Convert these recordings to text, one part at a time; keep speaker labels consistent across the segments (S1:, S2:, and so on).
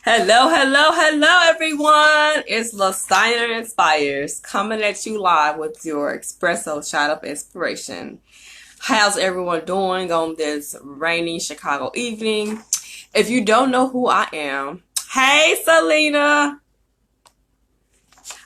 S1: Hello, hello, hello, everyone. It's Listiner Inspires coming at you live with your Espresso shot of inspiration. How's everyone doing on this rainy Chicago evening? If you don't know who I am, hey, Selena.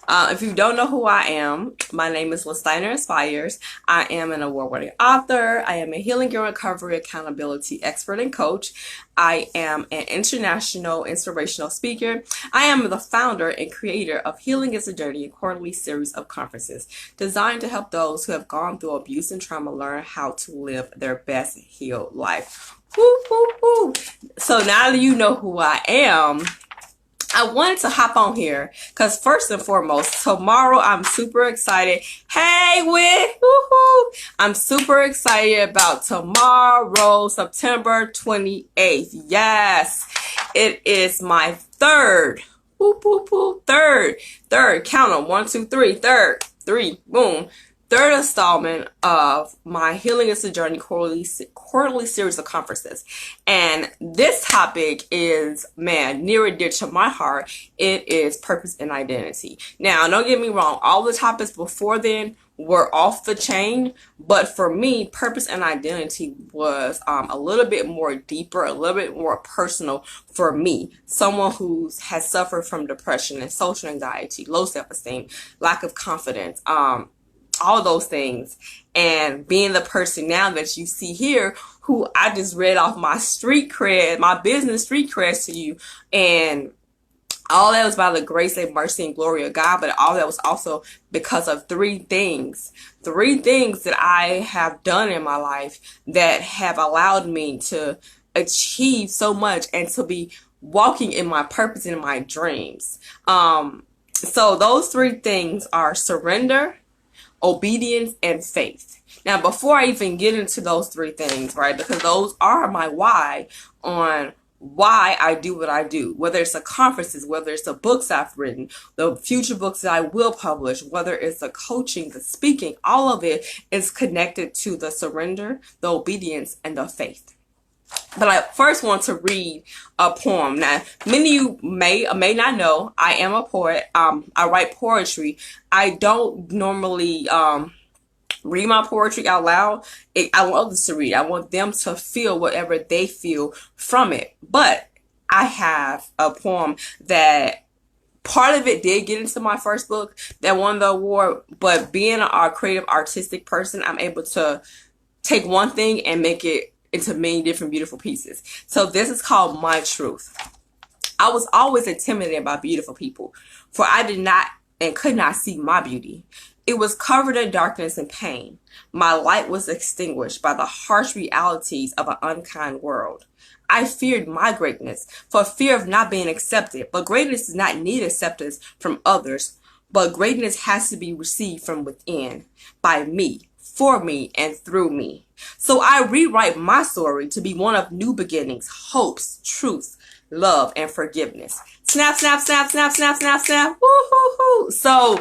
S1: If you don't know who I am, my name is Listiner Inspires. I am an award-winning author. I am a healing and recovery accountability expert and coach. I am an international inspirational speaker. I am the founder and creator of Healing is a Journey, a quarterly series of conferences designed to help those who have gone through abuse and trauma learn how to live their best healed life. Woo, woo, woo. So now that you know who I am, I wanted to hop on here because first and foremost, tomorrow I'm super excited. Hey, woohoo! I'm super excited about tomorrow, September 28th. Yes, it is my third, third, count on, 1, 2, 3, third, three, boom. Third installment of my Healing is a Journey quarterly series of conferences. And this topic is, man, near and dear to my heart. It is purpose and identity. Now, don't get me wrong. All the topics before then were off the chain. But for me, purpose and identity was a little bit more deeper, a little bit more personal for me. Someone who has suffered from depression and social anxiety, low self-esteem, lack of confidence, all those things, and being the person now that you see here, who I just read off my street cred, my business street cred to you, and all that was by the grace and mercy and glory of God, but all that was also because of three things that I have done in my life that have allowed me to achieve so much and to be walking in my purpose and my dreams. So those three things are surrender, obedience, and faith. Now, before I even get into those three things, right, because those are my why on why I do what I do, whether it's the conferences, whether it's the books I've written, the future books that I will publish, whether it's the coaching, the speaking, all of it is connected to the surrender, the obedience, and the faith. But I first want to read a poem. Now, many of you may or may not know, I am a poet. I write poetry. I don't normally read my poetry out loud. I want others to read. I want them to feel whatever they feel from it. But I have a poem that part of it did get into my first book that won the award. But being a creative, artistic person, I'm able to take one thing and make it into many different beautiful pieces. So this is called My Truth. I was always intimidated by beautiful people, for I did not and could not see my beauty. It was covered in darkness and pain. My light was extinguished by the harsh realities of an unkind world. I feared my greatness for fear of not being accepted, but greatness does not need acceptance from others, but greatness has to be received from within, by me, for me, and through me. So I rewrite my story to be one of new beginnings, hopes, truth, love, and forgiveness. Snap, snap, snap, snap, snap, snap, snap. Woo-hoo-hoo. So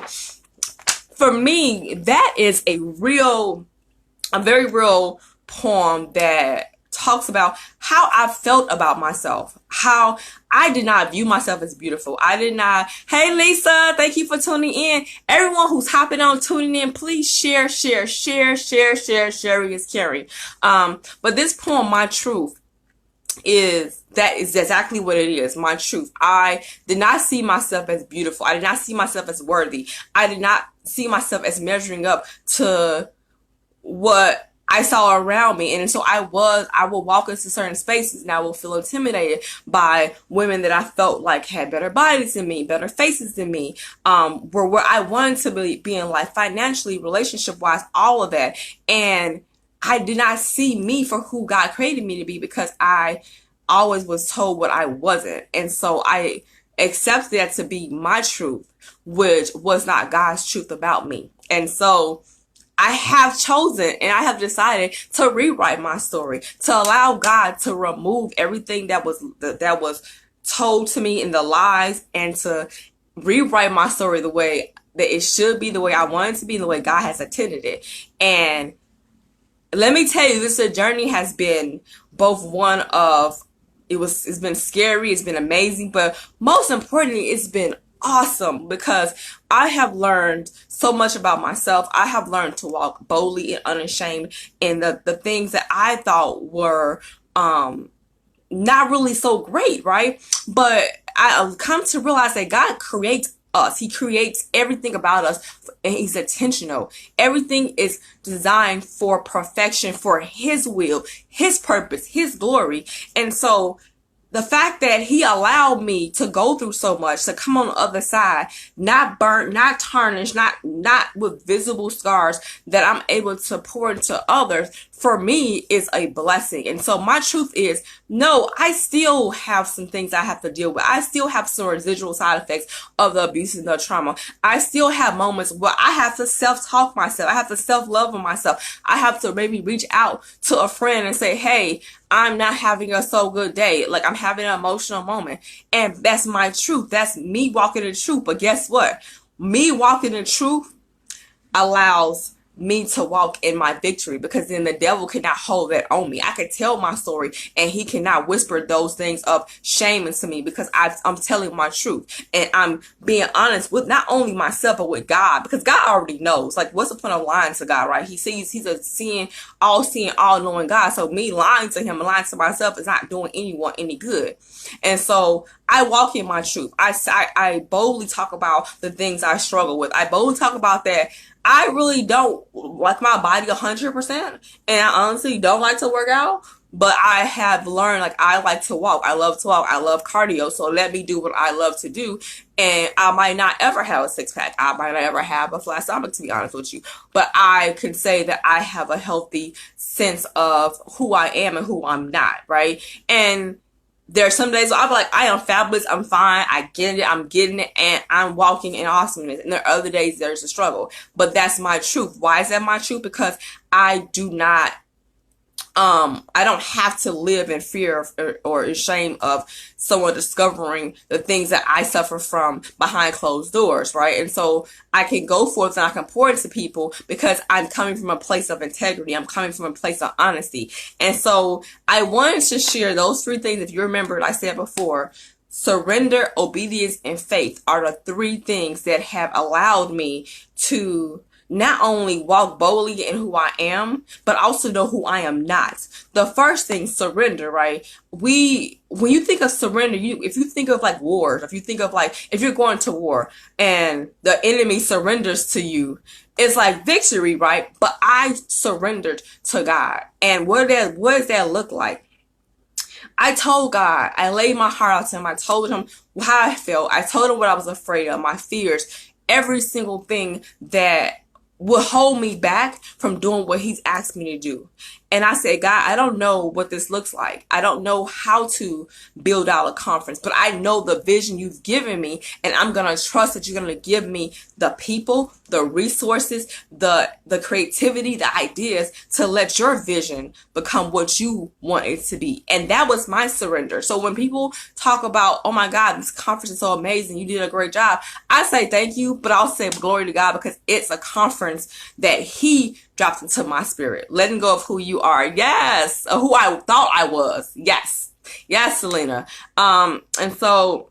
S1: for me, that is a very real poem that talks about how I felt about myself, how I did not view myself as beautiful. I did not. Hey, Lisa, thank you for tuning in. Everyone who's hopping on, tuning in, please share. Sharing is caring. But this poem, My Truth, is exactly what it is. My truth. I did not see myself as beautiful. I did not see myself as worthy. I did not see myself as measuring up to what I saw around me. And so I will walk into certain spaces and I will feel intimidated by women that I felt like had better bodies than me, better faces than me, were where I wanted to be in life, financially, relationship wise, all of that. And I did not see me for who God created me to be because I always was told what I wasn't. And so I accepted that to be my truth, which was not God's truth about me. And so I have chosen and I have decided to rewrite my story, to allow God to remove everything that was told to me in the lies, and to rewrite my story the way that it should be, the way I want it to be, the way God has intended it. And let me tell you, this journey has been both one of It's been scary, it's been amazing, but most importantly, it's been awesome because I have learned so much about myself. I have learned to walk boldly and unashamed in the things that I thought were not really so great, right? But I come to realize that God creates us. He creates everything about us, and he's intentional. Everything is designed for perfection, for his will, his purpose, his glory. And so the fact that he allowed me to go through so much, to come on the other side, not burnt, not tarnished, not with visible scars, that I'm able to pour into others, for me is a blessing. And so my truth is, no, I still have some things I have to deal with. I still have some residual side effects of the abuse and the trauma. I still have moments where I have to self-talk myself. I have to self-love myself. I have to maybe reach out to a friend and say, hey, I'm not having a so good day. Like, I'm having an emotional moment. And that's my truth. That's me walking in truth. But guess what? Me walking in truth allows me to walk in my victory, because then the devil cannot hold that on me. I can tell my story and he cannot whisper those things of shame into me, because I'm telling my truth and I'm being honest with not only myself but with God, because God already knows. Like, what's the point of lying to God, right? He sees, he's a seeing, all knowing God. So me lying to him and lying to myself is not doing anyone any good. And so I walk in my truth. I boldly talk about the things I struggle with. I boldly talk about that I really don't like my body 100%, and I honestly don't like to work out, but I have learned, like, I like to walk. I love to walk. I love cardio. So let me do what I love to do. And I might not ever have a six pack. I might not ever have a flat stomach, to be honest with you. But I can say that I have a healthy sense of who I am and who I'm not, right? And there are some days where I'll be like, I am fabulous, I'm fine, I get it, I'm getting it, and I'm walking in awesomeness. And there are other days there's a struggle. But that's my truth. Why is that my truth? Because I do not, I don't have to live in fear or in shame of someone discovering the things that I suffer from behind closed doors, right? And so I can go forth and I can pour into people because I'm coming from a place of integrity. I'm coming from a place of honesty. And so I wanted to share those three things. If you remember, I said before, surrender, obedience, and faith are the three things that have allowed me to not only walk boldly in who I am, but also know who I am not. The first thing, surrender, right? When you think of surrender, if you think of like wars, if you think of like, if you're going to war and the enemy surrenders to you, it's like victory, right? But I surrendered to God. And what does that look like? I told God, I laid my heart out to him. I told him how I felt. I told him what I was afraid of, my fears, every single thing that will hold me back from doing what he's asked me to do. And I said, God, I don't know what this looks like. I don't know how to build out a conference, but I know the vision you've given me, and I'm going to trust that you're going to give me the people, the resources, the creativity, the ideas to let your vision become what you want it to be. And that was my surrender. So when people talk about, oh my God, this conference is so amazing, you did a great job, I say thank you, but I'll say glory to God, because it's a conference that he dropped into my spirit. Letting go of who you are. Yes. Who I thought I was. Yes. Yes, Selena. And so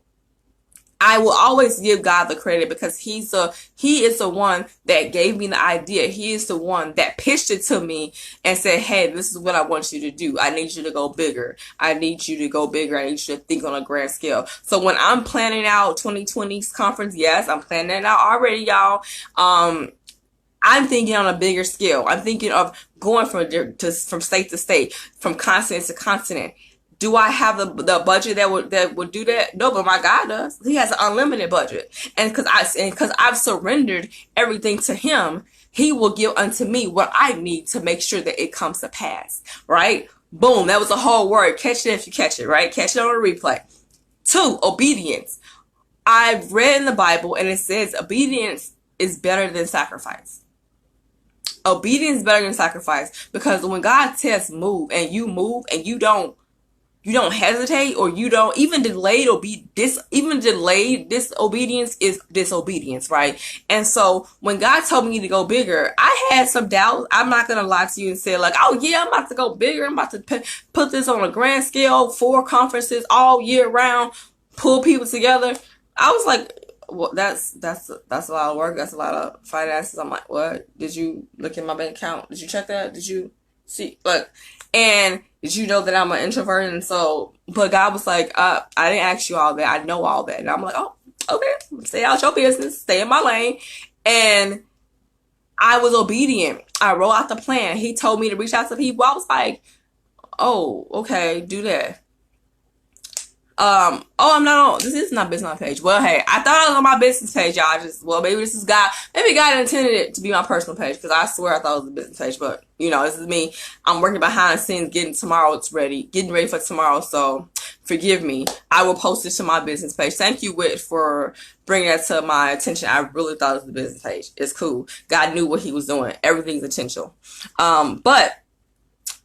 S1: I will always give God the credit, because he is the one that gave me the idea. He is the one that pitched it to me and said, hey, this is what I want you to do. I need you to go bigger. I need you to go bigger. I need you to think on a grand scale. So when I'm planning out 2020's conference, yes, I'm planning it out already, y'all. I'm thinking on a bigger scale. I'm thinking of going from state to state, from continent to continent. Do I have the budget that would do that? No, but my God does. He has an unlimited budget, and because I've surrendered everything to him, he will give unto me what I need to make sure that it comes to pass. Right? Boom. That was a whole word. Catch it if you catch it. Right? Catch it on a replay. 2, obedience. I've read in the Bible, and it says obedience is better than sacrifice. Obedience is better than sacrifice, because when God says move and you don't you don't hesitate, or you don't even delayed disobedience is disobedience, right? And so when God told me to go bigger, I had some doubts. I'm not gonna lie to you and say like, oh yeah, I'm about to go bigger. I'm about to put this on a grand scale, 4 conferences all year round, pull people together. I was like, well, that's a lot of work. That's a lot of finances. I'm like, what? Did you look at my bank account? Did you check that? Did you see? Look, and did you know that I'm an introvert? And so, but God was like, I didn't ask you all that. I know all that. And I'm like, oh, okay. Stay out your business. Stay in my lane. And I was obedient. I wrote out the plan. He told me to reach out to people. I was like, oh, okay, do that. Oh, I'm not on, this is not business page. Well, hey, I thought I was on my business page, y'all. Maybe this is God, maybe God intended it to be my personal page, because I swear I thought it was a business page, but, you know, this is me. I'm working behind the scenes, getting ready for tomorrow, so forgive me. I will post it to my business page. Thank you, Whit, for bringing that to my attention. I really thought it was a business page. It's cool. God knew what he was doing. Everything's intentional. But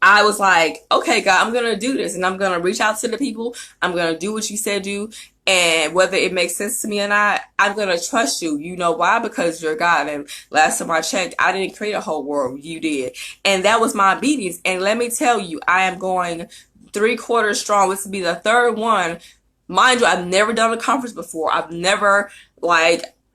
S1: I was like, okay, God, I'm going to do this, and I'm going to reach out to the people. I'm going to do what you said do. And whether it makes sense to me or not, I'm going to trust you. You know why? Because you're God. And last time I checked, I didn't create a whole world. You did. And that was my obedience. And let me tell you, I am going 3/4 strong. This will be the 3rd one. Mind you, I've never done a conference before. I've never,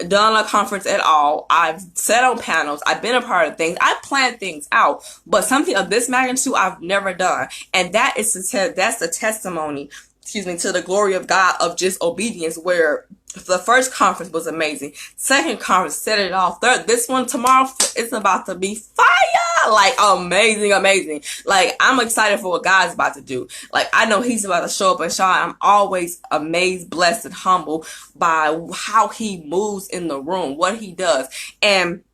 S1: done a conference at all. I've sat on panels. I've been a part of things. I've planned things out, but something of this magnitude I've never done. And that's the testimony, to the glory of God of just obedience, where the first conference was amazing. Second conference set it off. Third, this one tomorrow, it's about to be fire. Amazing. I'm excited for what God's about to do. I know he's about to show up and shine. I'm always amazed, blessed, and humbled by how he moves in the room, what he does. And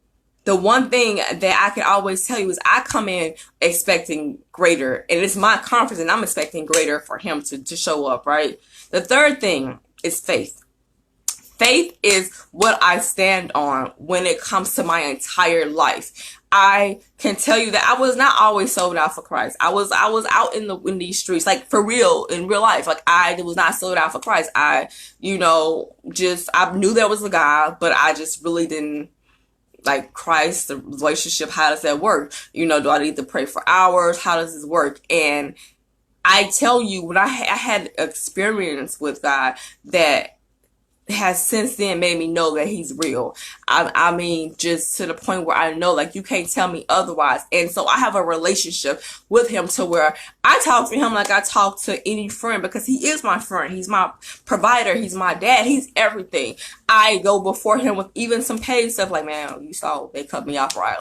S1: the one thing that I can always tell you is I come in expecting greater, and it's my conference, and I'm expecting greater for him to show up, right? The third thing is faith. Faith is what I stand on when it comes to my entire life. I can tell you that I was not always sold out for Christ. I was out in these streets, for real, in real life. I was not sold out for Christ. I knew there was a God, but I just really didn't like Christ, the relationship. How does that work? Do I need to pray for hours? How does this work? And I tell you, when I had experience with God that has since then made me know that he's real. I mean, just to the point where I know, you can't tell me otherwise. And so I have a relationship with him to where I talk to him like I talk to any friend, because he is my friend. He's my provider. He's my dad. He's everything. I go before him with even some paid stuff, man, you saw they cut me off, right?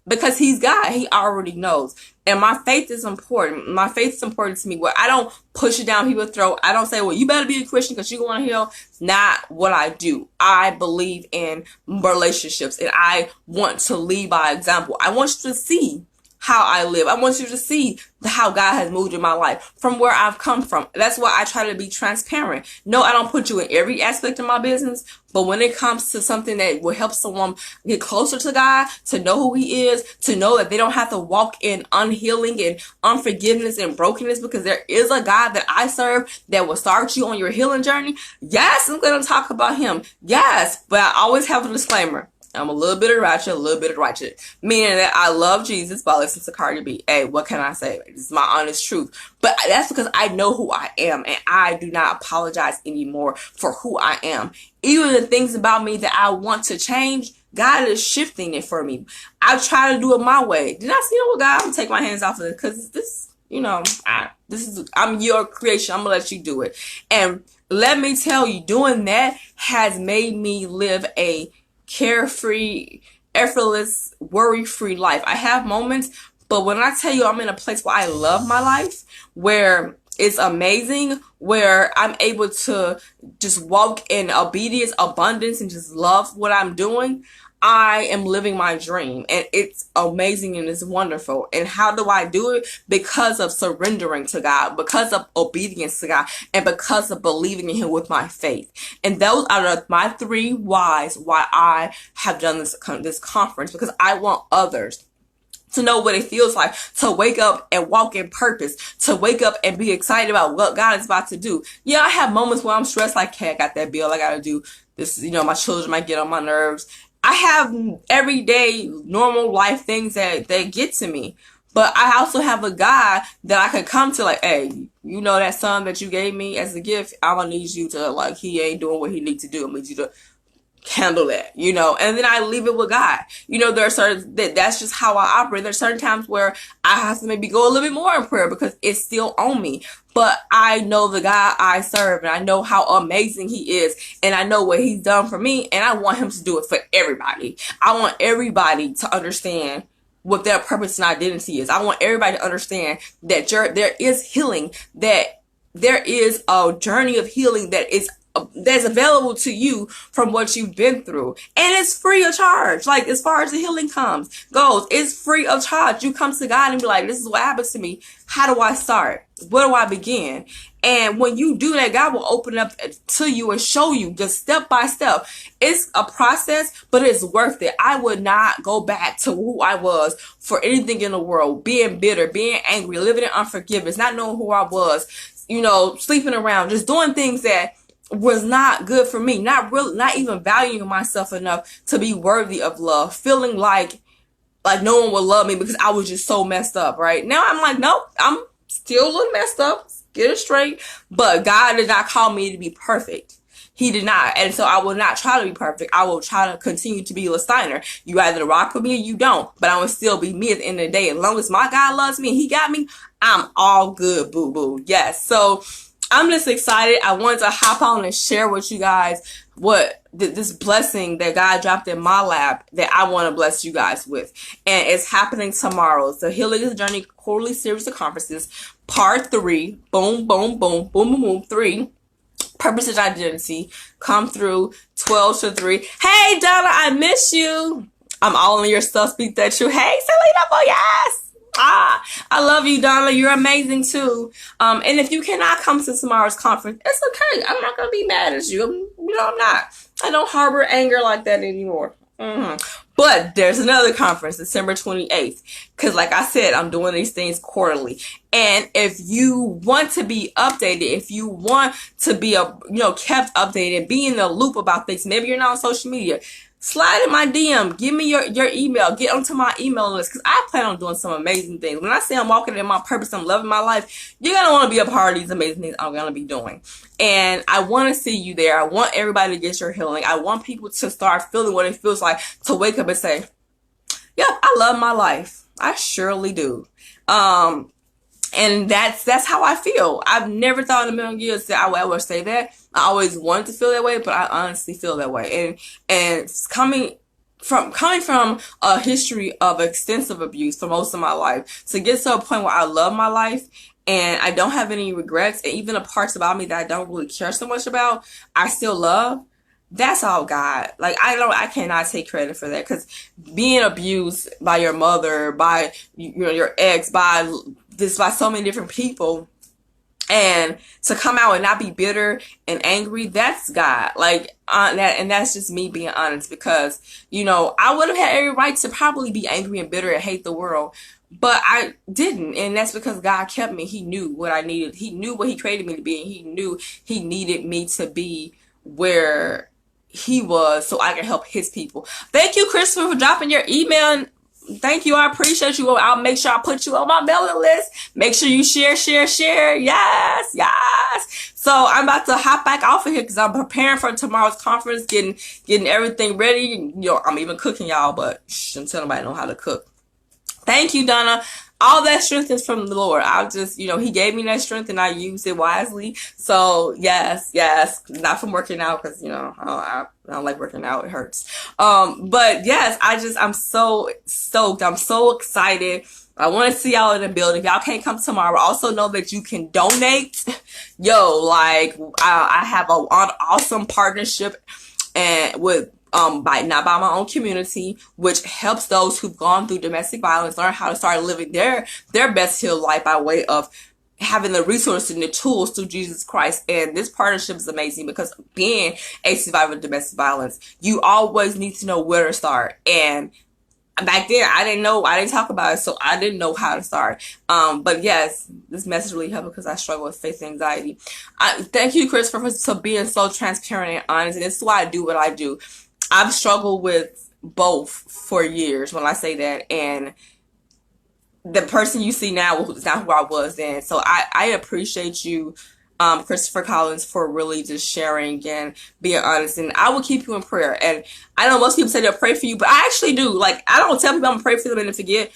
S1: Because he's God. He already knows. And my faith is important. My faith is important to me, where I don't push it down people's throat. I don't say, well, you better be a Christian because you're going to hell. Not what I do. I believe in relationships, and I want to lead by example. I want you to see how I live. I want you to see how God has moved in my life from where I've come from. That's why I try to be transparent. No, I don't put you in every aspect of my business, but when it comes to something that will help someone get closer to God, to know who he is, to know that they don't have to walk in unhealing and unforgiveness and brokenness, because there is a God that I serve that will start you on your healing journey. Yes, I'm going to talk about him. Yes, but I always have a disclaimer. I'm a little bit of ratchet, a little bit of righteous. Meaning that I love Jesus, but I listen to Cardi B. Hey, what can I say? This is my honest truth. But that's because I know who I am, and I do not apologize anymore for who I am. Even the things about me that I want to change, God is shifting it for me. I try to do it my way. Did I see what God? I'm going to take my hands off of it, because this, I'm your creation. I'm going to let you do it. And let me tell you, doing that has made me live a carefree, effortless, worry-free life. I have moments, but when I tell you I'm in a place where I love my life, where it's amazing, where I'm able to just walk in obedience, abundance, and just love what I'm doing, I am living my dream, and it's amazing and it's wonderful. And how do I do it? Because of surrendering to God, because of obedience to God, and because of believing in him with my faith. And those are my 3 whys why I have done this conference, because I want others to know what it feels like to wake up and walk in purpose, to wake up and be excited about what God is about to do. Yeah, I have moments where I'm stressed, like, hey, I got that bill, I gotta do this, my children might get on my nerves. I have everyday normal life things that get to me. But I also have a God that I could come to, like, hey, that son that you gave me as a gift, I'm gonna need you to, like, he ain't doing what he needs to do. I need you to handle that, and then I leave it with God. There are certain, that's just how I operate. There's certain times where I have to maybe go a little bit more in prayer because it's still on me. But I know the God I serve, and I know how amazing he is, and I know what he's done for me, and I want him to do it for everybody. I want everybody to understand what their purpose and identity is. I want everybody to understand that there is healing, that there is a journey of healing that's available to you from what you've been through, and it's free of charge. Like, as far as the healing goes, it's free of charge. You come to God and be like, this is what happens to me. How do I start? Where do I begin? And when you do that, God will open up to you and show you just step by step. It's a process, but it's worth it. I would not go back to who I was for anything in the world. Being bitter, being angry, living in unforgiveness, not knowing who I was, sleeping around, just doing things that was not good for me, not even valuing myself enough to be worthy of love, feeling like no one would love me because I was just so messed up. Right now I'm like, nope, I'm still a little messed up, get it straight, but God did not call me to be perfect. He did not. And so I will not try to be perfect. I will try to continue to be Listiner. You either rock with me or you don't, but I will still be me at the end of the day. As long as my God loves me and he got me, I'm all good, boo boo. Yes. So I'm just excited. I wanted to hop on and share with you guys what this blessing that God dropped in my lap that I want to bless you guys with. And it's happening tomorrow. It's the Healing is a Journey quarterly series of conferences, part 3. Boom, boom, boom, boom, boom, boom. 3. Purpose and identity. Come through 12 to 3. Hey, Donna, I miss you. I'm all in your stuff. Speak that truth. Hey, Selena, boy, yes. I love you, Donna. You're amazing too. And if you cannot come to tomorrow's conference, it's okay. I'm not gonna be mad at you. I'm not. I don't harbor anger like that anymore. But there's another conference, December 28th. Because like I said, I'm doing these things quarterly. And if you want to be updated, if you want to be kept updated, be in the loop about things, maybe you're not on social media, slide in my DM. Give me your email. Get onto my email list because I plan on doing some amazing things. When I say I'm walking in my purpose, I'm loving my life, you're going to want to be a part of these amazing things I'm going to be doing. And I want to see you there. I want everybody to get your healing. I want people to start feeling what it feels like to wake up and say, yep, I love my life. I surely do. And that's how I feel. I've never thought in a million years that I would ever say that. I always wanted to feel that way, but I honestly feel that way. And it's coming from a history of extensive abuse for most of my life, to get to a point where I love my life and I don't have any regrets, and even the parts about me that I don't really care so much about, I still love. That's all God. Like, I cannot take credit for that, because being abused by your mother, by your ex, by so many different people, and to come out and not be bitter and angry, that's God. Like, and that's just me being honest, because I would have had every right to probably be angry and bitter and hate the world, but I didn't, and that's because God kept me. He knew what I needed. He knew what he created me to be, and he knew he needed me to be where he was so I can help his people. Thank you, Christopher, for dropping your email. Thank you. I appreciate you. I'll make sure I put you on my mailing list. Make sure you share. Yes. So I'm about to hop back off of here because I'm preparing for tomorrow's conference, getting everything ready. I'm even cooking, y'all, but I'm telling nobody know how to cook. Thank you, Donna. All that strength is from the Lord. I'll just, he gave me that strength and I used it wisely. So yes, not from working out, because, I don't like working out. It hurts. But yes, I'm so stoked. I'm so excited. I want to see y'all in the building. If y'all can't come tomorrow, also know that you can donate. I have an awesome partnership and with by my own community, which helps those who've gone through domestic violence learn how to start living their best healed life by way of having the resources and the tools through Jesus Christ. And this partnership is amazing, because being a survivor of domestic violence, you always need to know where to start. And back then I didn't know, I didn't talk about it, so I didn't know how to start. But yes, this message really helped because I struggle with faith and anxiety. Thank you, Christopher, for being so transparent and honest, and this is why I do what I do. I've struggled with both for years when I say that, and the person you see now is not who I was then. So I appreciate you, Christopher Collins, for really just sharing and being honest. And I will keep you in prayer. And I know most people say they'll pray for you, but I actually do. Like, I don't tell people I'm going to pray for them and then forget.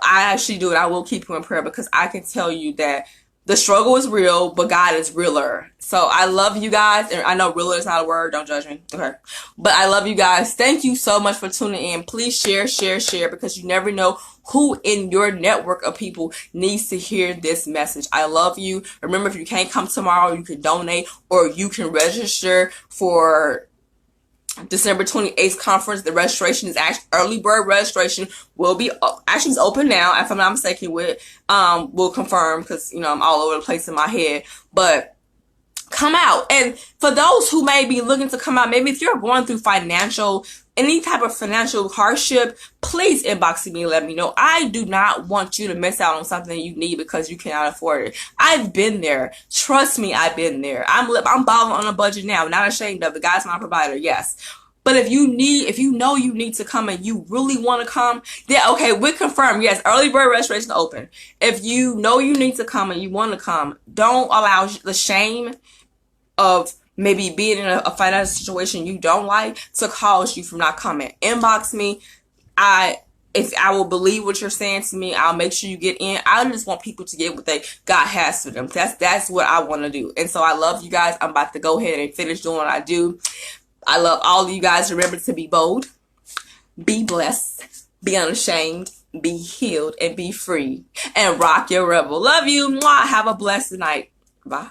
S1: I actually do it. I will keep you in prayer because I can tell you that the struggle is real, but God is realer. So I love you guys. And I know realer is not a word. Don't judge me. Okay. But I love you guys. Thank you so much for tuning in. Please share, share, share, because you never know who in your network of people needs to hear this message. I love you. Remember, if you can't come tomorrow, you can donate or you can register for December 28th conference. The registration is actually, early bird registration will be, actually it's open now, if I'm not mistaken with, we'll confirm because, you know, I'm all over the place in my head, but come out. And for those who may be looking to come out, maybe if you're going through any type of financial hardship, please inbox me and let me know. I do not want you to miss out on something you need because you cannot afford it. I've been there. Trust me, I've been there. I'm balling on a budget now. Not ashamed of it. God's my provider. Yes. But if you know you need to come and you really want to come, then okay, we confirm. Yes, early bird registration open. If you know you need to come and you want to come, don't allow the shame of maybe being in a financial situation you don't like to cause you from not coming. Inbox me. If I will believe what you're saying to me, I'll make sure you get in. I just want people to get what God has for them. That's what I want to do. And so I love you guys. I'm about to go ahead and finish doing what I do. I love all of you guys. Remember to be bold, be blessed, be unashamed, be healed, and be free. And rock your rebel. Love you. Mwah. Have a blessed night. Bye.